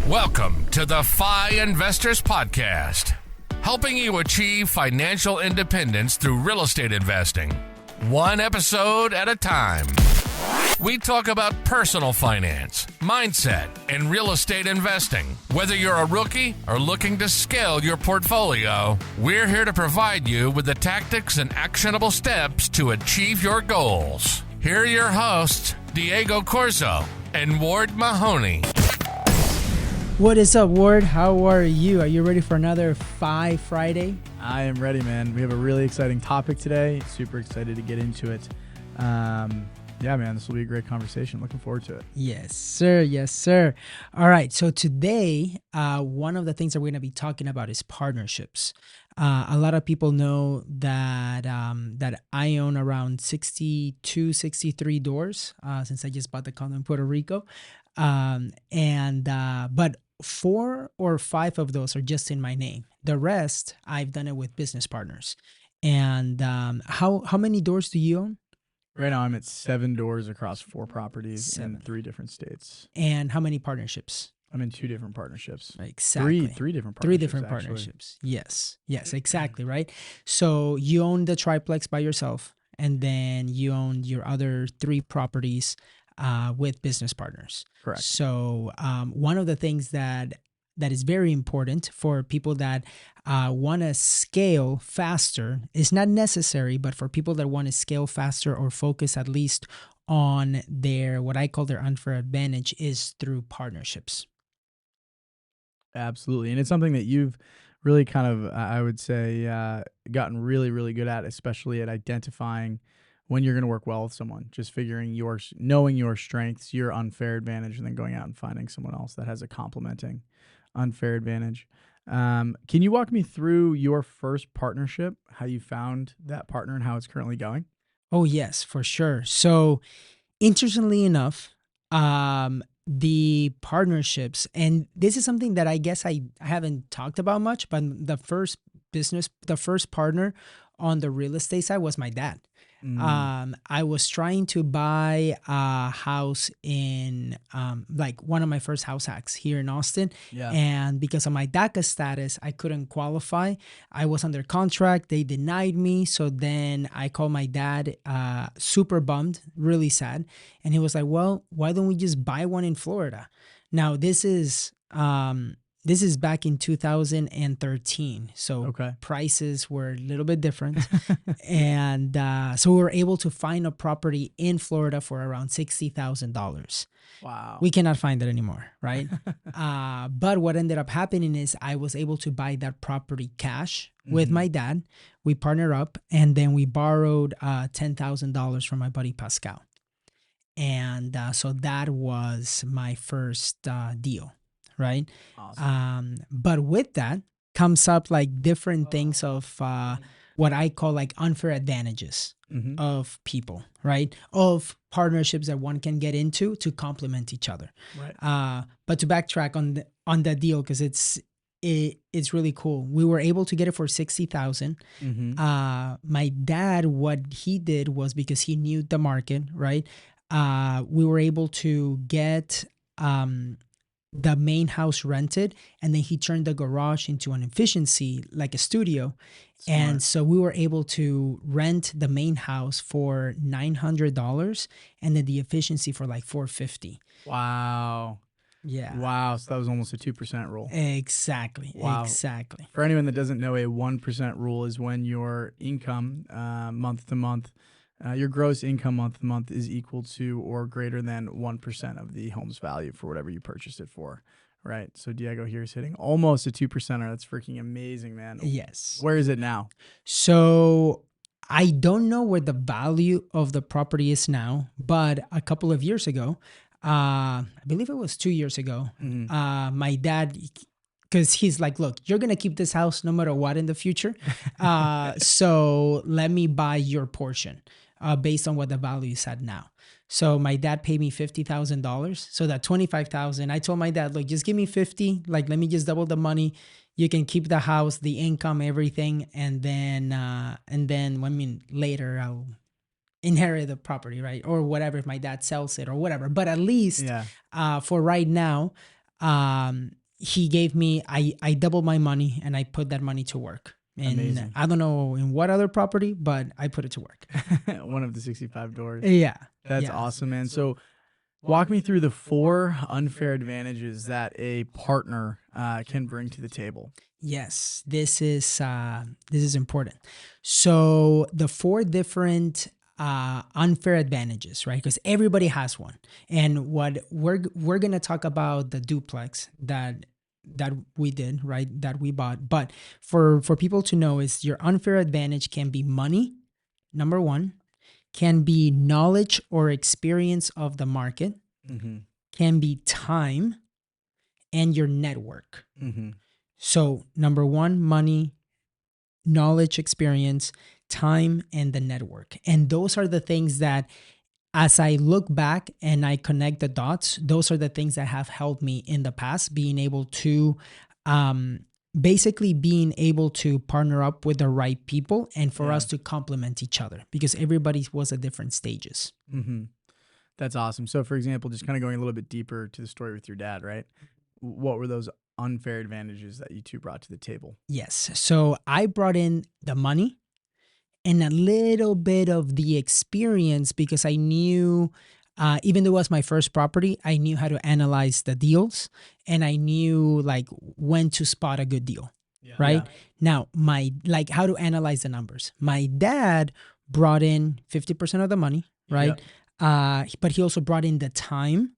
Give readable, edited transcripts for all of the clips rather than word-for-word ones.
Welcome to the FI Investors Podcast, helping you achieve financial independence through real estate investing, one episode at a time. We talk about personal finance, mindset, and real estate investing. Whether you're a rookie or looking to scale your portfolio, we're here to provide you with the tactics and actionable steps to achieve your goals. Here are your hosts, Diego Corzo and Ward Mahoney. What is up, Ward? How are you? Are you ready for another FI Friday? I am ready, man. We have a really exciting topic today. Super excited to get into it. Yeah, man, this will be a great conversation. Looking forward to it. Yes, sir. Yes, sir. All right. So today, one of the things that we're going to be talking about is partnerships. A lot of people know that that I own around 62, 63 doors since I just bought the condo in Puerto Rico. But 4 or 5 of those are just in my name. The rest, I've done it with business partners. And how many doors do you own? Right now, I'm at 7 doors across 4 properties in 3 different states. And how many partnerships? I'm in 2 different partnerships. Exactly. Three different partnerships. 3 different actually. partnerships. Yes, exactly, right? So you own the triplex by yourself, and then you own your other 3 properties with business partners. Correct. So one of the things that is very important for people that want to scale faster is not necessary, but for people that want to scale faster or focus at least on their, what I call their unfair advantage, is through partnerships. Absolutely. And it's something that you've really kind of, I would say, gotten really, really good at, especially at identifying when you're going to work well with someone, just knowing your strengths, your unfair advantage, and then going out and finding someone else that has a complementing unfair advantage. Can you walk me through your first partnership, how you found that partner and how it's currently going? Oh, yes, for sure. So interestingly enough, the partnerships, and this is something that I guess I haven't talked about much, but the first partner on the real estate side was my dad. I was trying to buy a house in like one of my first house hacks here in Austin. Yeah. And because of my DACA status, I couldn't qualify. I was under contract. They denied me. So then I called my dad, super bummed, really sad. And he was like, well, why don't we just buy one in Florida? Now, this is back in 2013. So prices were a little bit different. And so we were able to find a property in Florida for around $60,000. Wow. We cannot find it anymore, right? But what ended up happening is I was able to buy that property cash with my dad. We partnered up, and then we borrowed $10,000 from my buddy Pascal. And so that was my first deal. Right. Awesome. But with that comes up like different things of what I call like unfair advantages of people, right? Of partnerships that one can get into to complement each other. Right. But to backtrack on the deal, because it's really cool. We were able to get it for $60,000. My dad, what he did was, because he knew the market, right? We were able to get the main house rented, and then he turned the garage into an efficiency, like a studio. Smart. And so we were able to rent the main house for $900 and then the efficiency for like $450. Wow. Yeah. Wow. So that was almost a 2% rule. Exactly. Wow. Exactly. For anyone that doesn't know, a 1% rule is when your income month to month, your gross income month to month is equal to or greater than 1% of the home's value for whatever you purchased it for, right? So Diego here is hitting almost a 2%er. That's freaking amazing, man. Yes. Where is it now? So I don't know where the value of the property is now, but a couple of years ago, I believe it was 2 years ago, my dad, because he's like, look, you're going to keep this house no matter what in the future. So let me buy your portion. Based on what the value is at now. So my dad paid me $50,000. So that $25,000, I told my dad, look, just give me 50. Like, let me just double the money. You can keep the house, the income, everything. And then later I'll inherit the property, right? Or whatever, if my dad sells it or whatever. But at least for right now, he gave me, I doubled my money and I put that money to work. And Amazing. I don't know in what other property, but I put it to work. One of the 65 doors. Yeah. That's awesome, man. So walk me through the 4 unfair advantages that a partner can bring to the table. Yes, this is important. So the 4 different unfair advantages, right? Because everybody has one. And what we're gonna talk about the duplex that we did, right? That we bought. But for people to know is your unfair advantage can be money, number 1, can be knowledge or experience of the market, can be time, and your network. So number 1, money, knowledge, experience, time, and the network. And those are the things that, as I look back and I connect the dots, those are the things that have helped me in the past, being able to basically being able to partner up with the right people and for us to complement each other, because everybody was at different stages. That's awesome. So for example, just kind of going a little bit deeper to the story with your dad, right? What were those unfair advantages that you two brought to the table? Yes. So I brought in the money and a little bit of the experience, because I knew, even though it was my first property, I knew how to analyze the deals and I knew like when to spot a good deal, right? Now, how to analyze the numbers. My dad brought in 50% of the money, right? But he also brought in the time,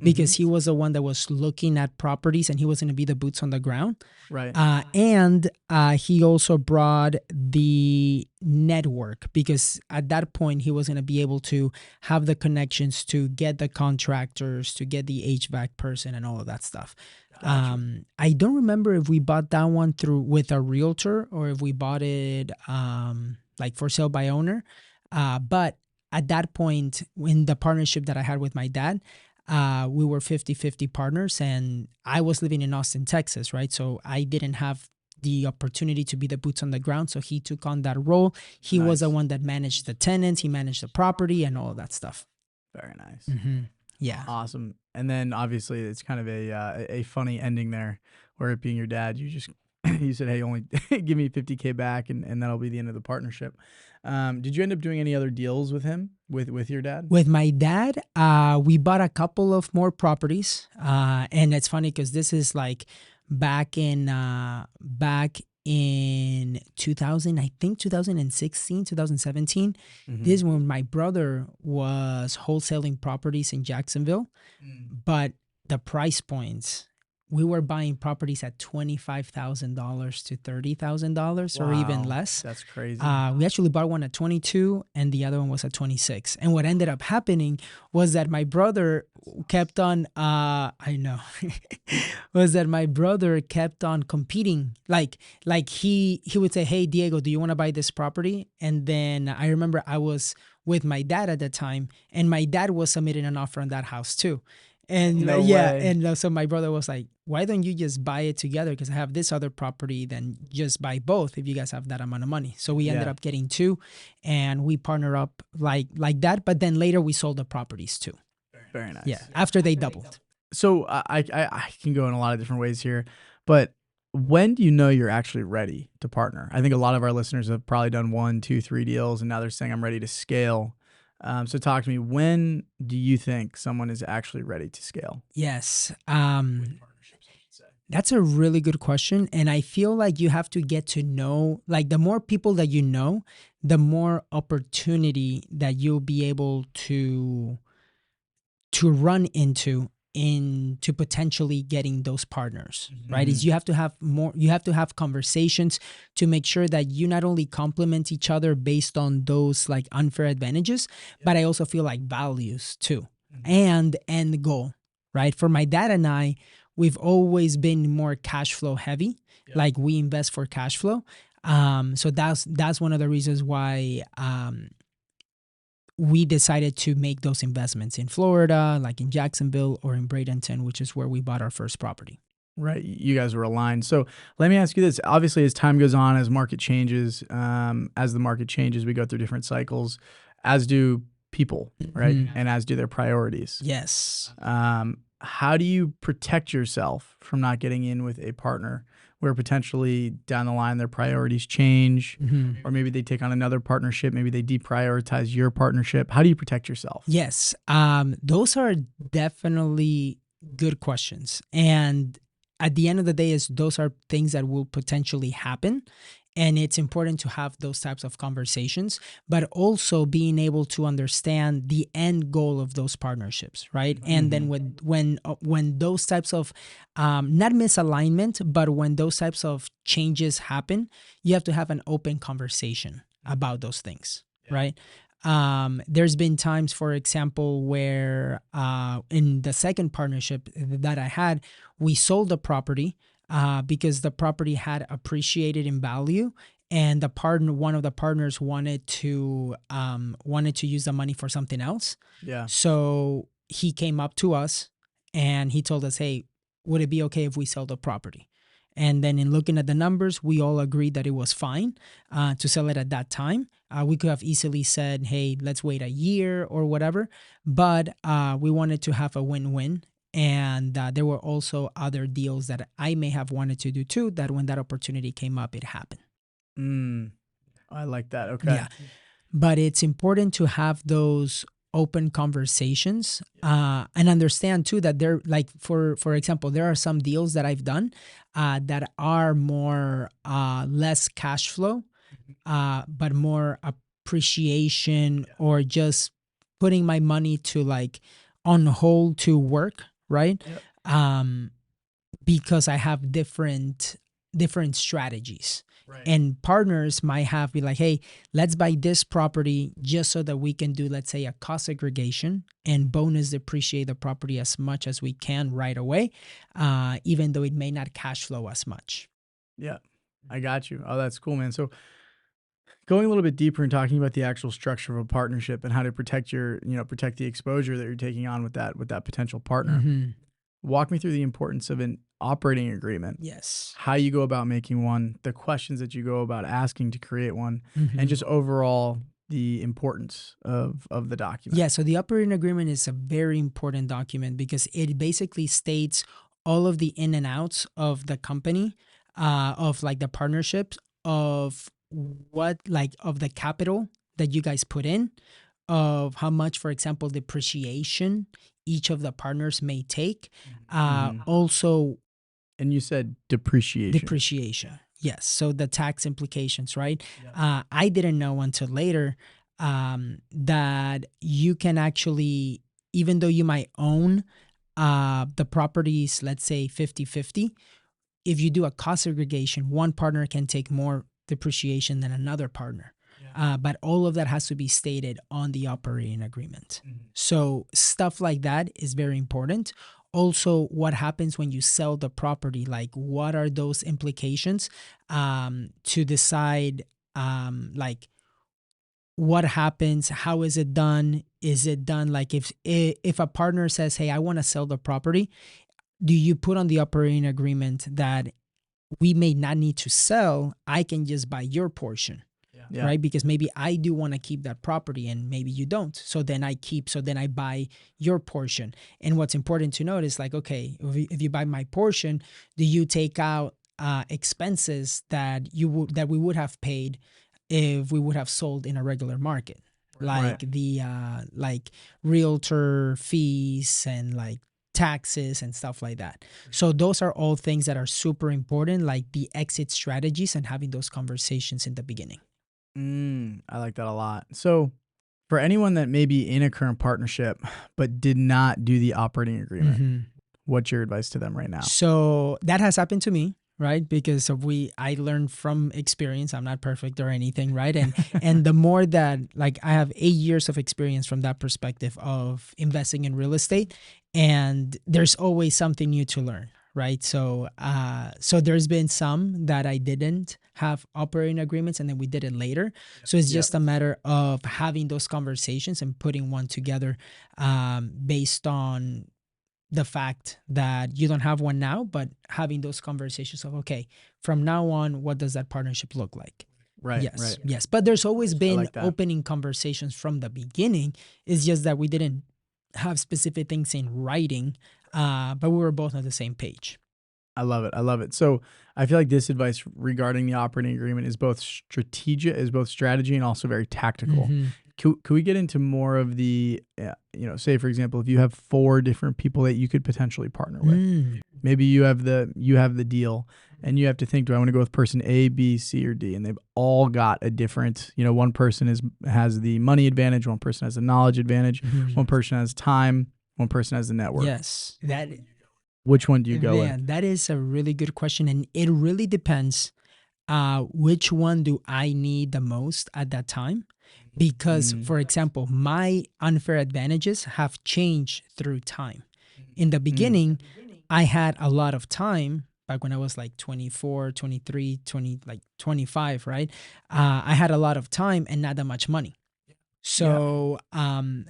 because he was the one that was looking at properties and he was going to be the boots on the ground. Right. And he also brought the network, because at that point he was going to be able to have the connections to get the contractors, to get the HVAC person and all of that stuff. Gotcha. I don't remember if we bought that one with a realtor or if we bought it like for sale by owner. But at that point in the partnership that I had with my dad, we were 50-50 partners, and I was living in Austin, Texas, right? So I didn't have the opportunity to be the boots on the ground. So he took on that role. He was the one that managed the tenants. He managed the property and all of that stuff. Very nice. Yeah. Awesome. And then obviously it's kind of a funny ending there, where it being your dad, you said, hey, only give me $50K back and that'll be the end of the partnership. Did you end up doing any other deals with him, with your dad? With my dad, we bought a couple of more properties. And it's funny because this is like back in 2000, I think 2016, 2017. This is when my brother was wholesaling properties in Jacksonville. But the price points, we were buying properties at $25,000 to $30,000 or even less. That's crazy. We actually bought one at 22 and the other one was at 26. And what ended up happening was that my brother kept on, was that my brother kept on competing. Like he would say, hey, Diego, do you want to buy this property? And then I remember I was with my dad at the time, and my dad was submitting an offer on that house too. And so my brother was like, why don't you just buy it together? Because I have this other property, then just buy both if you guys have that amount of money. So we ended up getting 2, and we partner up like that. But then later we sold the properties too. Very nice. Yeah, after they doubled. So I can go in a lot of different ways here, but when do you know you're actually ready to partner? I think a lot of our listeners have probably done 1, 2, 3 deals, and now they're saying I'm ready to scale. So talk to me, when do you think someone is actually ready to scale? Yes. That's a really good question. And I feel like you have to get to know, like the more people that you know, the more opportunity that you'll be able to run into potentially getting those partners, right? Is you have to have conversations to make sure that you not only complement each other based on those like unfair advantages, but I also feel like values too, and end goal, right? For my dad and I, we've always been more cash flow heavy, like we invest for cash flow. So that's one of the reasons why, we decided to make those investments in Florida, like in Jacksonville or in Bradenton, which is where we bought our first property. Right. You guys were aligned. So let me ask you this. Obviously, as time goes on, as market changes, as the market changes, we go through different cycles, as do people, right? And as do their priorities. Yes. how do you protect yourself from not getting in with a partner where potentially down the line their priorities change, or maybe they take on another partnership, maybe they deprioritize your partnership? How do you protect yourself? Yes, those are definitely good questions. And at the end of the day, those are things that will potentially happen. And it's important to have those types of conversations, but also being able to understand the end goal of those partnerships, right? And then when those types of not misalignment, but when those types of changes happen, you have to have an open conversation about those things, right? There's been times, for example, where in the second partnership that I had, we sold the property because the property had appreciated in value, and one of the partners wanted to use the money for something else. Yeah. So he came up to us and he told us, "Hey, would it be okay if we sell the property?" And then in looking at the numbers, we all agreed that it was fine to sell it at that time. We could have easily said, "Hey, let's wait a year or whatever," but we wanted to have a win-win. And there were also other deals that I may have wanted to do too, that when that opportunity came up, it happened. I like that. Okay. Yeah. But it's important to have those open conversations and understand too that they're like, for example, there are some deals that I've done that are more less cash flow, but more appreciation or just putting my money to like on hold to work. Right. Yep. Because I have different strategies. Right. And partners might be like, "Hey, let's buy this property just so that we can do, let's say, a cost segregation and bonus depreciate the property as much as we can right away, even though it may not cash flow as much." Yeah, I got you. Oh, that's cool, man. So going a little bit deeper and talking about the actual structure of a partnership and how to protect protect the exposure that you're taking on with that potential partner. Walk me through the importance of an operating agreement. Yes. How you go about making one, the questions that you go about asking to create one, and just overall the importance of the document. Yeah, so the operating agreement is a very important document because it basically states all of the in and outs of the company, of like the partnerships, of of the capital that you guys put in, of how much, for example, depreciation each of the partners may take. Also, and you said depreciation. Yes. So the tax implications, right? Yeah. I didn't know until later that you can actually, even though you might own the properties, let's say 50-50, if you do a cost segregation, one partner can take more depreciation than another partner. But all of that has to be stated on the operating agreement. So stuff like that is very important. Also, what happens when you sell the property? Like, what are those implications to decide, like, what happens? How is it done? Is it done like if a partner says, "Hey, I want to sell the property," do you put on the operating agreement that we may not need to sell? I can just buy your portion. Yeah. Right? Because maybe I do want to keep that property and maybe you don't. So then I buy your portion. And what's important to note is like, okay, if you buy my portion, do you take out expenses that we would have paid if we would have sold in a regular market? Like the like realtor fees and like taxes and stuff like that. So those are all things that are super important, like the exit strategies and having those conversations in the beginning. I like that a lot. So for anyone that may be in a current partnership but did not do the operating agreement, what's your advice to them right now? So that has happened to me, right? Because I learned from experience. I'm not perfect or anything, right? And the more that, like, I have 8 years of experience from that perspective of investing in real estate, and there's always something new to learn, right? So there's been some that I didn't have operating agreements and then we did it later. So it's just a matter of having those conversations and putting one together based on the fact that you don't have one now, but having those conversations of, okay, from now on, what does that partnership look like? Right. Yes. But there's always been opening conversations from the beginning. It's just that we didn't have specific things in writing but we were both on the same page. I love it. I love it. So I feel like this advice regarding the operating agreement is both strategy and also very tactical. Mm-hmm. Could we get into more of the, say for example, if you have 4 different people that you could potentially partner with, maybe you have the deal and you have to think, do I want to go with person A, B, C, or D? And they've all got a different, one person has the money advantage, one person has the knowledge advantage, one person has time, one person has the network. Yes. Which one do you go with? That is a really good question. And it really depends which one do I need the most at that time. Because, for example, my unfair advantages have changed through time. In the beginning, I had a lot of time back when I was like 24, 23, 25, right? I had a lot of time and not that much money. So,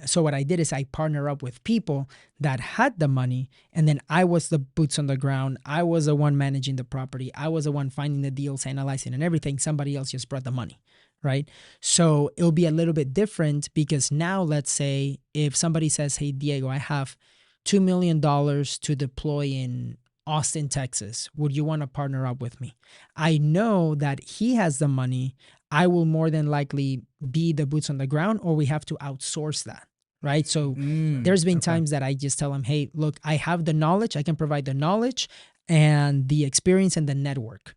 so what I did is I partner up with people that had the money, and then I was the boots on the ground. I was the one managing the property. I was the one finding the deals, analyzing and everything. Somebody else just brought the money, right? So it'll be a little bit different because now let's say if somebody says, hey, Diego, I have $2 million to deploy in Austin, Texas. Would you want to partner up with me? I know that he has the money. I will more than likely be the boots on the ground, or we have to outsource that, right? So there's been times that I just tell him, hey, look, I have the knowledge. I can provide the knowledge and the experience and the network,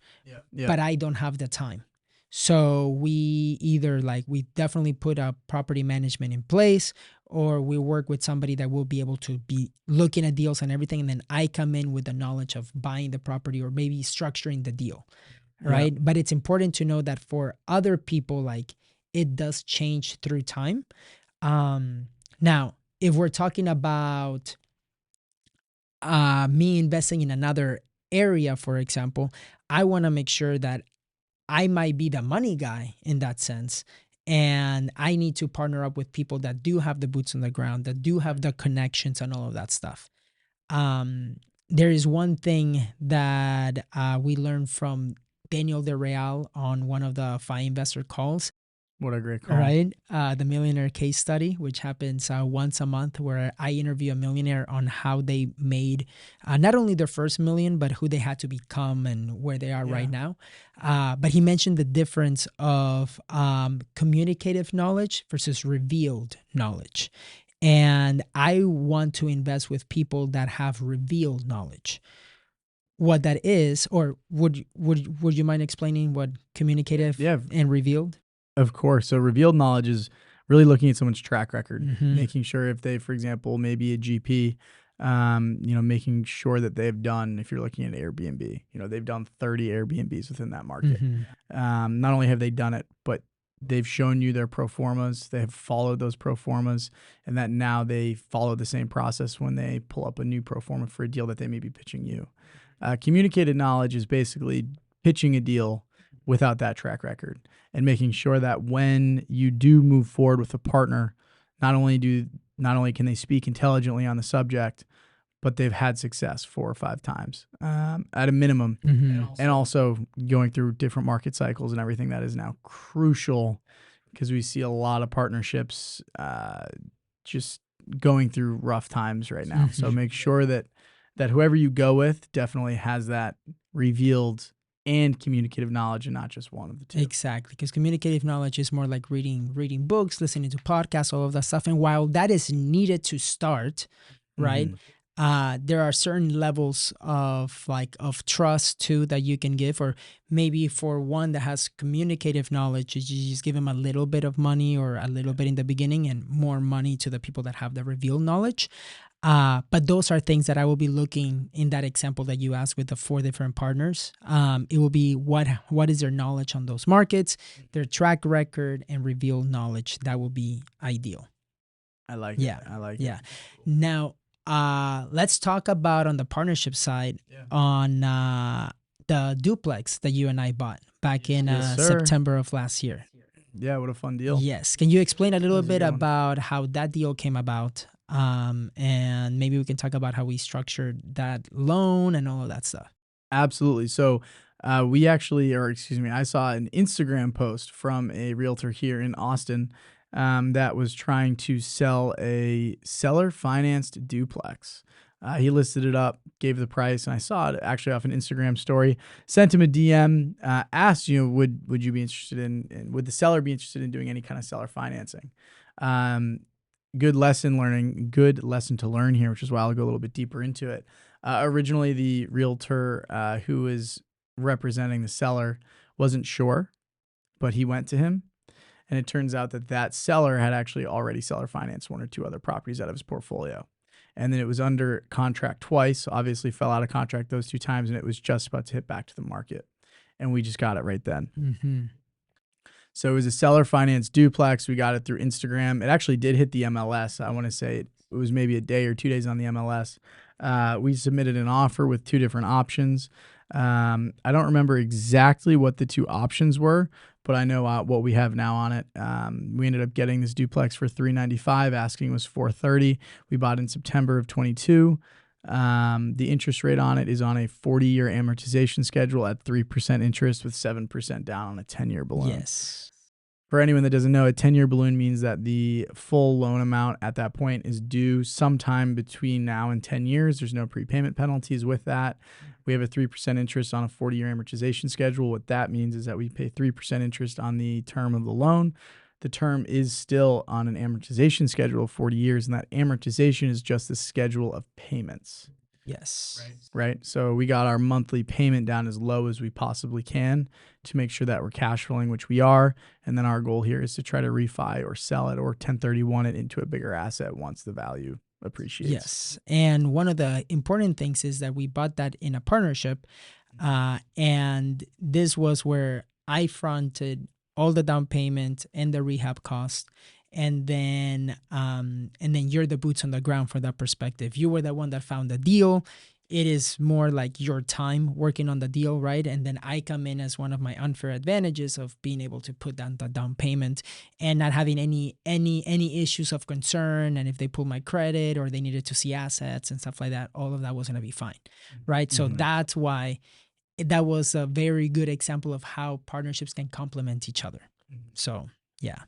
but I don't have the time. So we either we definitely put a property management in place, or we work with somebody that will be able to be looking at deals and everything. And then I come in with the knowledge of buying the property or maybe structuring the deal. Right. But it's important to know that for other people, it does change through time. Now, if we're talking about me investing in another area, for example, I want to make sure that I might be the money guy in that sense. And I need to partner up with people that do have the boots on the ground, that do have the connections and all of that stuff. There is one thing that we learned from Daniel De Real on one of the FI investor calls. What a great call. Right? The millionaire case study, which happens once a month, where I interview a millionaire on how they made not only their first million, but who they had to become and where they are right now. But he mentioned the difference of communicative knowledge versus revealed knowledge. And I want to invest with people that have revealed knowledge. What that is, or would you mind explaining what communicative and revealed? Of course. So revealed knowledge is really looking at someone's track record, making sure if they, for example, maybe a GP, making sure that they've done, if you're looking at Airbnb, they've done 30 Airbnbs within that market. Not only have they done it, but they've shown you their pro formas, they have followed those pro formas, and that now they follow the same process when they pull up a new pro forma for a deal that they may be pitching you. Communicated knowledge is basically pitching a deal without that track record and making sure that when you do move forward with a partner, not only can they speak intelligently on the subject, but they've had success 4 or 5 times at a minimum. And also going through different market cycles and everything that is now crucial, because we see a lot of partnerships just going through rough times right now. So make sure that whoever you go with definitely has that revealed and communicative knowledge, and not just one of the two. Exactly, because communicative knowledge is more like reading books, listening to podcasts, all of that stuff. And while that is needed to start, right, there are certain levels of trust too that you can give, or maybe for one that has communicative knowledge, you just give them a little bit of money or a little bit in the beginning, and more money to the people that have the revealed knowledge. But those are things that I will be looking in that example that you asked with the 4 different partners. It will be what is their knowledge on those markets, their track record, and revealed knowledge. That will be ideal. I like it. I like it. Now, let's talk about on the partnership side on the duplex that you and I bought back in September of last year. Yeah, what a fun deal. Yes. Can you explain a little bit about how that deal came about? And maybe we can talk about how we structured that loan and all of that stuff. Absolutely. So I saw an Instagram post from a realtor here in Austin that was trying to sell a seller financed duplex. He listed it up, gave the price, and I saw it actually off an Instagram story. Sent him a DM, asked, would you be interested would the seller be interested in doing any kind of seller financing? Good lesson to learn here, which is why I'll go a little bit deeper into it. Originally, the realtor who was representing the seller wasn't sure, but he went to him. And it turns out that seller had actually already seller financed one or two other properties out of his portfolio. And then it was under contract twice, so obviously fell out of contract those 2 times, and it was just about to hit back to the market. And we just got it right then. Mm-hmm. So it was a seller finance duplex. We got it through Instagram. It actually did hit the MLS. I want to say it was maybe a day or 2 days on the MLS. We submitted an offer with 2 different options. I don't remember exactly what the 2 options were, but I know what we have now on it. We ended up getting this duplex for $395. Asking was $430. We bought in September of 22. The interest rate on it is on a 40-year amortization schedule at 3% interest with 7% down on a 10-year balloon. Yes. For anyone that doesn't know, a 10-year balloon means that the full loan amount at that point is due sometime between now and 10 years. There's no prepayment penalties with that. We have a 3% interest on a 40-year amortization schedule. What that means is that we pay 3% interest on the term of the loan. The term is still on an amortization schedule of 40 years, and that amortization is just the schedule of payments. Yes. Right. So we got our monthly payment down as low as we possibly can to make sure that we're cash flowing, which we are. And then our goal here is to try to refi or sell it or 1031 it into a bigger asset once the value appreciates. Yes. And one of the important things is that we bought that in a partnership. And this was where I fronted all the down payment and the rehab cost. And then you're the boots on the ground for that perspective. You were the one that found the deal. It is more like your time working on the deal, right? And then I come in as one of my unfair advantages of being able to put down the down payment and not having any issues of concern. And if they pull my credit or they needed to see assets and stuff like that, all of that was going to be fine, right? So that's why that was a very good example of how partnerships can complement each other. So, yeah.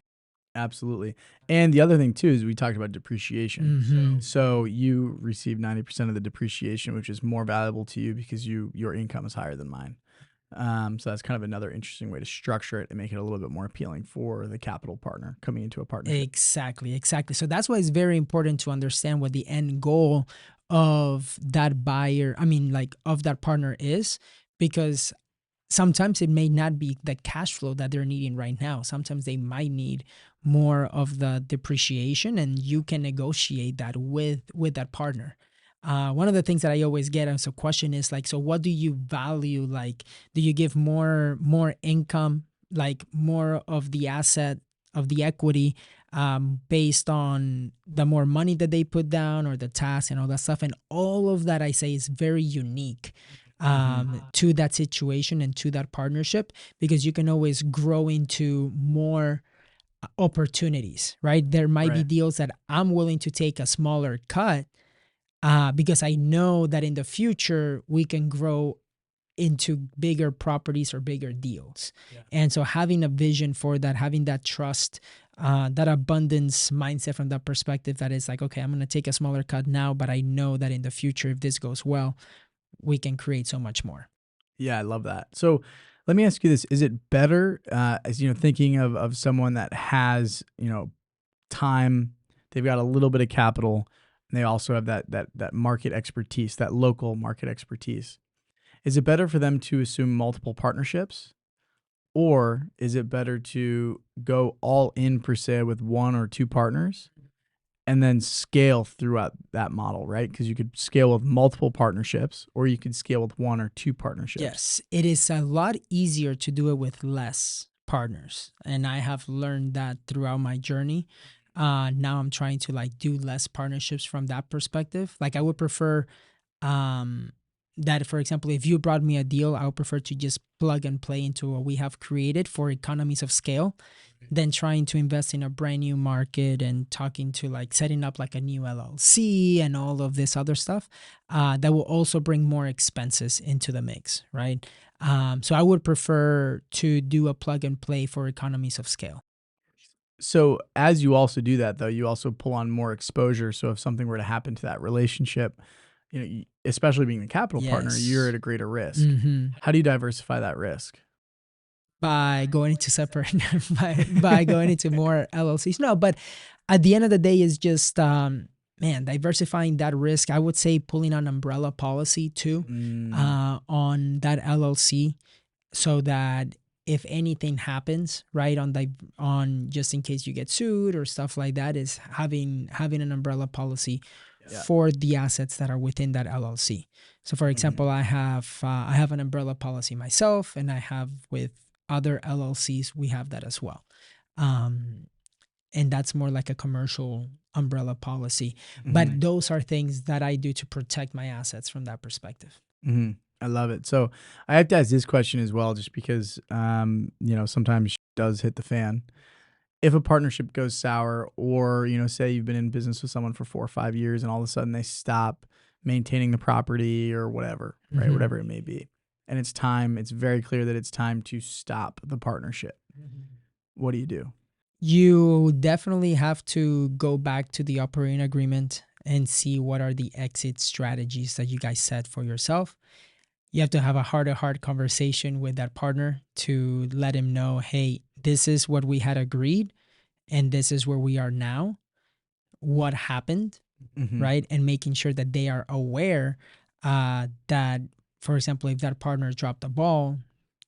Absolutely. And the other thing too is we talked about depreciation. So you receive 90% of the depreciation, which is more valuable to you because your income is higher than mine. So that's kind of another interesting way to structure it and make it a little bit more appealing for the capital partner coming into a partnership. Exactly. So that's why it's very important to understand what the end goal of that buyer, of that partner is, because sometimes it may not be the cash flow that they're needing right now. Sometimes they might need more of the depreciation, and you can negotiate that with that partner. One of the things that I always get as a question is so what do you value? Do you give more income, more of the asset, of the equity, based on the more money that they put down or the task and all that stuff? And all of that, I say, is very unique to that situation and to that partnership, because you can always grow into more opportunities, right? There might be deals that I'm willing to take a smaller cut because I know that in the future we can grow into bigger properties or bigger deals. Yeah. And so having a vision for that, having that trust, that abundance mindset from that perspective, that is okay, I'm going to take a smaller cut now, but I know that in the future, if this goes well, we can create so much more. Yeah, I love that. So let me ask you this. Is it better, as thinking of someone that has, time, they've got a little bit of capital, and they also have that market expertise, that local market expertise. Is it better for them to assume multiple partnerships, or is it better to go all in per se with 1 or 2 partners and then scale throughout that model, right? Because you could scale with multiple partnerships, or you could scale with 1 or 2 partnerships. Yes, it is a lot easier to do it with less partners. And I have learned that throughout my journey. Now I'm trying to do less partnerships from that perspective. I would prefer that, for example, if you brought me a deal, I would prefer to just plug and play into what we have created for economies of scale than trying to invest in a brand new market and talking to setting up a new LLC and all of this other stuff that will also bring more expenses into the mix, right? So I would prefer to do a plug and play for economies of scale. So as you also do that, though, you also pull on more exposure. So if something were to happen to that relationship, especially being the capital partner, Yes. you're at a greater risk. Mm-hmm. How do you diversify that risk? By going into separate, by going into more LLCs. No, but at the end of the day, is just diversifying that risk. I would say pulling an umbrella policy too on that LLC, so that if anything happens, right, on just in case you get sued or stuff like that, is having an umbrella policy for the assets that are within that LLC. So, for example, I have an umbrella policy myself, and I have with other LLCs, we have that as well. And that's more like a commercial umbrella policy. But those are things that I do to protect my assets from that perspective. I love it. So I have to ask this question as well, just because, sometimes shit does hit the fan. If a partnership goes sour, or, say you've been in business with someone for 4 or 5 years and all of a sudden they stop maintaining the property or whatever, right? Whatever it may be. And it's very clear that it's time to stop the partnership. What do you do? You definitely have to go back to the operating agreement and see what are the exit strategies that you guys set for yourself. You have to have a heart-to-heart conversation with that partner to let him know, hey, this is what we had agreed, and this is where we are now. What happened, right? And making sure that they are aware that, for example, if that partner dropped the ball,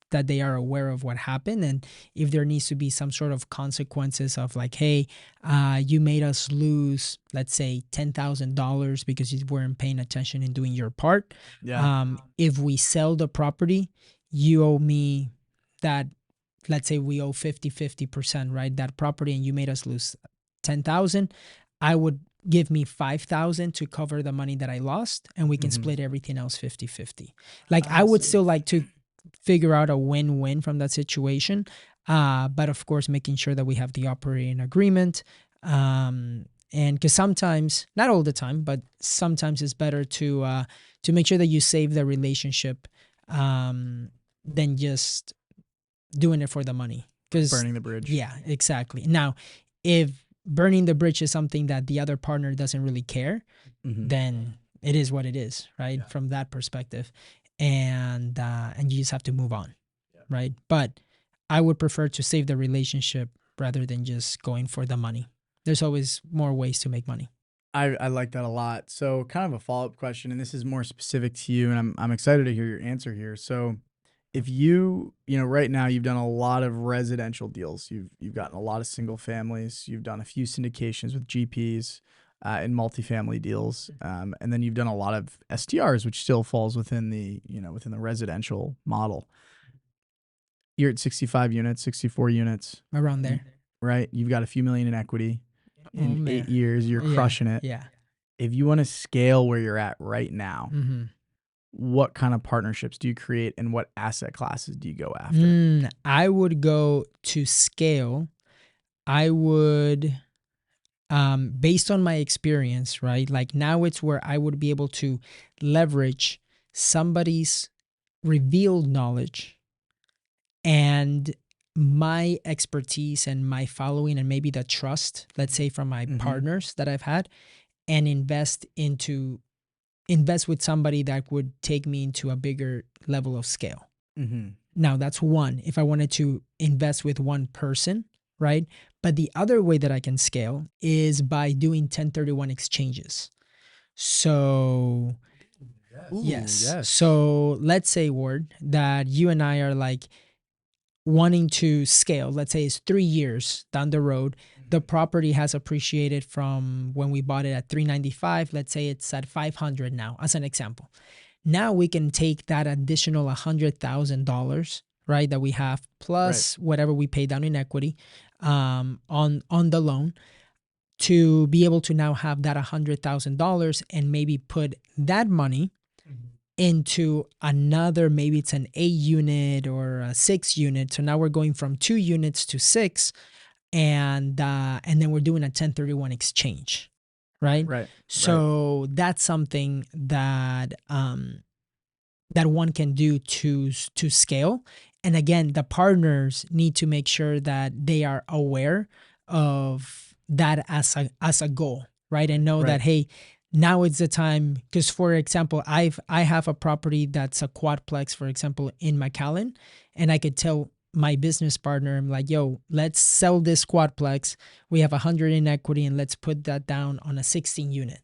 that they are aware of what happened. And if there needs to be some sort of consequences of like, hey, you made us lose, let's say, $10,000 because you weren't paying attention in doing your part. If we sell the property, you owe me that. Let's say we owe 50%, right? That property, and you made us lose 10,000. I would give me 5,000 to cover the money that I lost, and we can split everything else 50-50. Like, I would still like to figure out a win-win from that situation. But of course, making sure that we have the operating agreement. And because sometimes, not all the time, but sometimes it's better to make sure that you save the relationship than just doing it for the money. Burning the bridge. Yeah, exactly. Now, if burning the bridge is something that the other partner doesn't really care, then it is what it is, right? From that perspective. And you just have to move on, right? But I would prefer to save the relationship rather than just going for the money. There's always more ways to make money. I like that a lot. So kind of a follow-up question, and this is more specific to you, and I'm excited to hear your answer here. So if right now you've done a lot of residential deals, you've gotten a lot of single families, you've done a few syndications with GPs in multifamily deals, and then you've done a lot of STRs, which still falls within the residential model. You're at 65 units, 64 units. Around there. Right? You've got a few million in equity. In 8 years, you're crushing it. Yeah. If you want to scale where you're at right now, what kind of partnerships do you create, and what asset classes do you go after? I would go to scale. I would, based on my experience, right? Like, now it's where I would be able to leverage somebody's revealed knowledge and my expertise and my following, and maybe the trust, let's say, from my partners that I've had, and invest with somebody that would take me into a bigger level of scale. Now, that's one. If I wanted to invest with one person, right? But the other way that I can scale is by doing 1031 exchanges. So, yes. So let's say, Ward, that you and I are like wanting to scale. Let's say it's 3 years down the road. The property has appreciated from when we bought it at $395. Let's say it's at $500 now, as an example. Now we can take that additional $100,000, right, that we have, plus whatever we pay down in equity on the loan, to be able to now have that $100,000 and maybe put that money into another, maybe it's an 8 unit or a 6 unit. So now we're going from 2 units to 6, and then we're doing a 1031 exchange, right? Right. So that's something that that one can do to scale. And again, the partners need to make sure that they are aware of that as a goal, right? And know that, hey, now it's the time, because for example, I have a property that's a quadplex, for example, in McAllen, and I could tell my business partner, I'm like, yo, let's sell this quadplex. We have 100 in equity, and let's put that down on a 16 unit,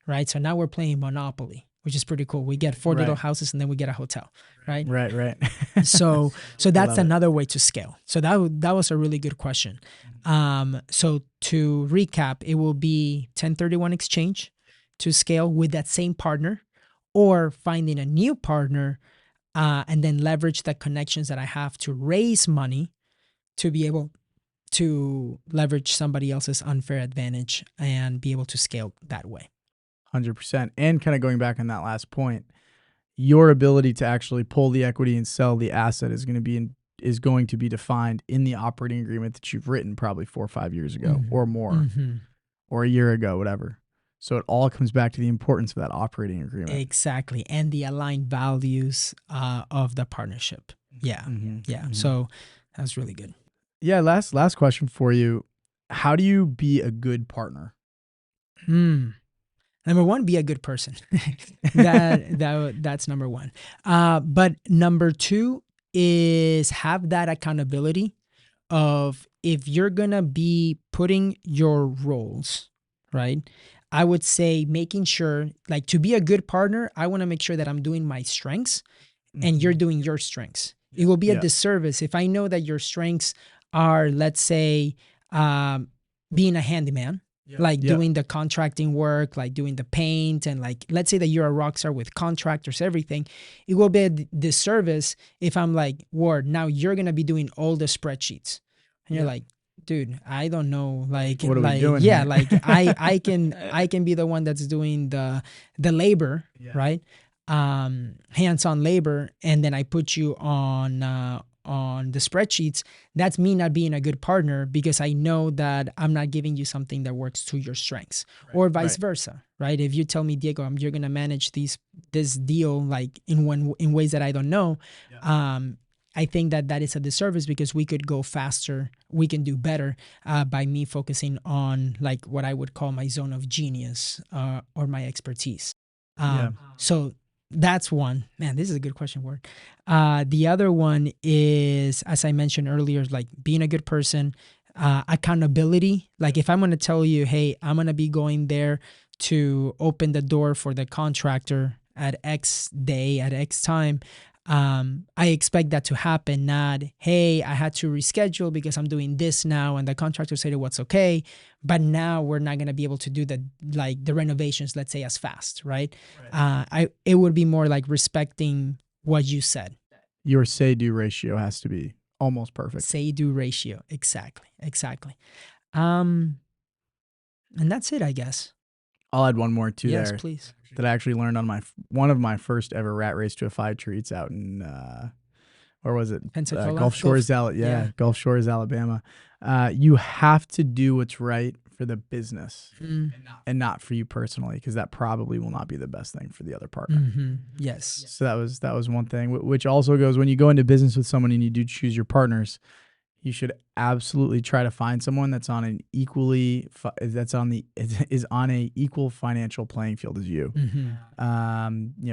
right? So now we're playing Monopoly, which is pretty cool. We get 4 little houses, and then we get a hotel, right? Right. So that's it. another way to scale. So that was a really good question. So to recap, it will be 1031 exchange to scale with that same partner, or finding a new partner and then leverage the connections that I have to raise money to be able to leverage somebody else's unfair advantage and be able to scale that way. 100%. And kind of going back on that last point, your ability to actually pull the equity and sell the asset is going to be defined in the operating agreement that you've written probably 4 or 5 years ago or more, or a year ago, whatever. So it all comes back to the importance of that operating agreement. Exactly. And the aligned values of the partnership. Yeah. So that was really good. Yeah. Last question for you. How do you be a good partner? Number one, be a good person. That's number one. But number two is have that accountability of, if you're going to be putting your roles, right? I would say making sure, like, to be a good partner, I want to make sure that I'm doing my strengths and you're doing your strengths. It will be a disservice if I know that your strengths are, let's say, being a handyman, doing the contracting work, like doing the paint, and like, let's say that you're a rock star with contractors, everything. It will be a disservice if I'm like, Ward, now you're going to be doing all the spreadsheets. And you're like, dude, I don't know. Like, what are we doing yeah, here? like I can be the one that's doing the labor, right? Hands-on labor. And then I put you on the spreadsheets. That's me not being a good partner, because I know that I'm not giving you something that works to your strengths, or vice versa, right? If you tell me, Diego, you're going to manage this deal like in ways that I don't know, I think that is a disservice, because we could go faster, we can do better by me focusing on like what I would call my zone of genius or my expertise. So that's one. Man, this is a good question, Ward. The other one is, as I mentioned earlier, like being a good person, accountability. Like, if I'm going to tell you, hey, I'm going to be going there to open the door for the contractor at X day, at X time, I expect that to happen, not, hey, I had to reschedule because I'm doing this now, and the contractor said it was okay, but now we're not going to be able to do the renovations, let's say, as fast, right? It would be more like respecting what you said. Your say-do ratio has to be almost perfect. Say-do ratio. Exactly. And that's it, I guess. I'll add one more too. Yes, there. Please. That I actually learned on one of my first ever rat race to a 5 treats out in where was it? Pensacola? Gulf Shores, Gulf Shores, Alabama. You have to do what's right for the business and not for you personally, because that probably will not be the best thing for the other partner. Yes. So that was one thing, which also goes when you go into business with someone and you do choose your partners. You should absolutely try to find someone that's on an is on a equal financial playing field as you.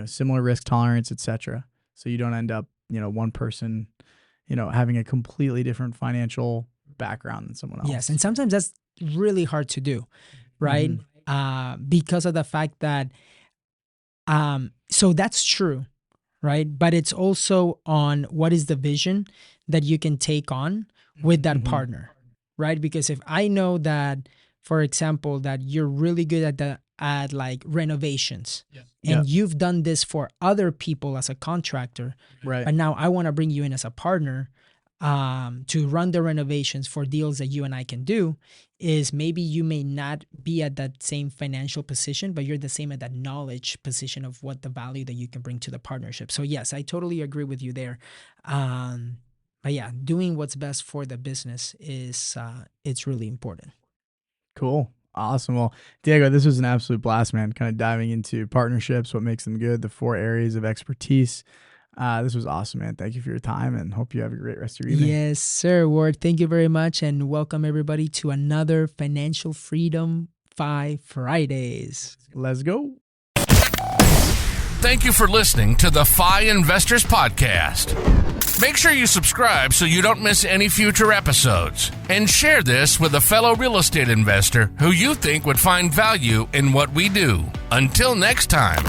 Similar risk tolerance, etc. So you don't end up, one person, having a completely different financial background than someone else. Yes, and sometimes that's really hard to do, right? Because of the fact that, so that's true, right? But it's also on what is the vision that you can take on with that partner, right? Because if I know that, for example, that you're really good at like renovations, and you've done this for other people as a contractor, right? But now I want to bring you in as a partner to run the renovations for deals that you and I can do, is maybe you may not be at that same financial position, but you're the same at that knowledge position of what the value that you can bring to the partnership. So yes, I totally agree with you there. But yeah, doing what's best for the business is it's really important. Cool. Awesome. Well, Diego, this was an absolute blast, man. Kind of diving into partnerships, what makes them good, the 4 areas of expertise. This was awesome, man. Thank you for your time, and hope you have a great rest of your evening. Yes, sir, Ward. Thank you very much, and welcome everybody to another Financial Freedom FI Fridays. Let's go. Thank you for listening to the FI Investors Podcast. Make sure you subscribe so you don't miss any future episodes. And share this with a fellow real estate investor who you think would find value in what we do. Until next time.